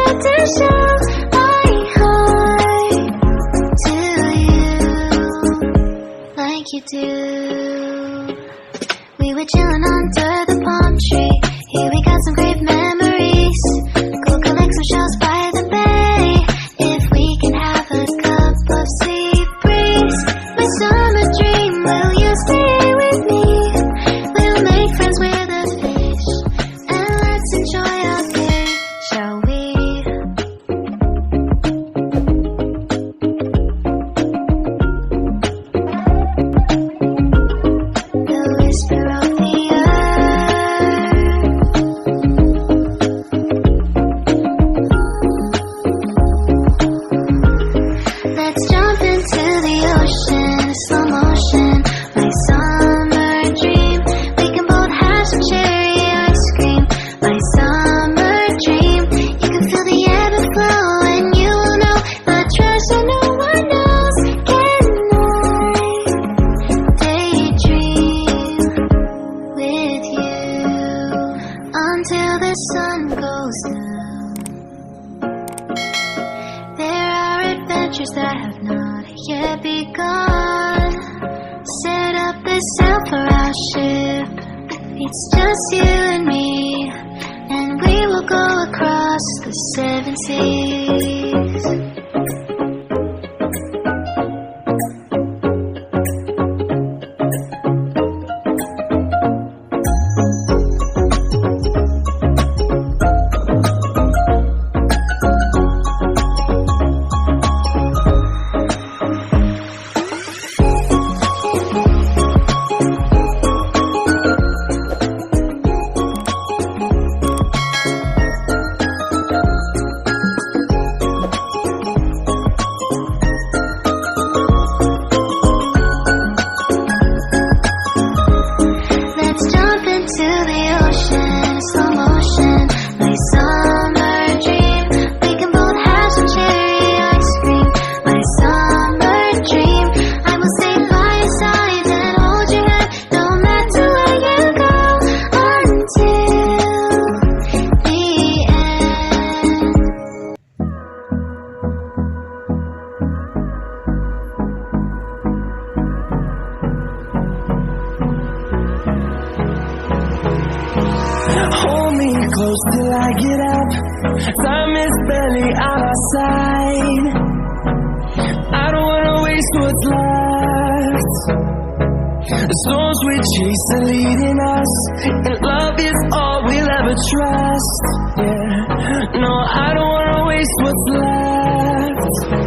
to show my heart to you like you do. We were chilling under the palm tree. Here we got some great memories. Go collect some shells by the bay. If we can have a cup of sea breeze, my summer dream, will you stay with me? We'll make friends with the fish, and let's enjoy our day, shall we? The whisper of the let's jump into the ocean, slow motion, my summer dream. We can both have some cherry ice cream, my summer dream. You can feel the ebb and flow, and you will know the treasure no one knows. Can I daydream with you until the sun goes down? There are adventures that have not yet begun. Set up the sail for our ship. It's just you and me, and we will go across the 7 seas. Let's jump into the ocean, slow motion, my summer dream. We can both have some cherry ice cream, my summer dream. I will stay by your side and hold your hand, no matter where you go, until the end. Hold me close till I get up. Time is barely on our side. I don't wanna waste what's left. The storms we chase are leading us, and love is all we'll ever trust. Yeah, no, I don't wanna waste what's left.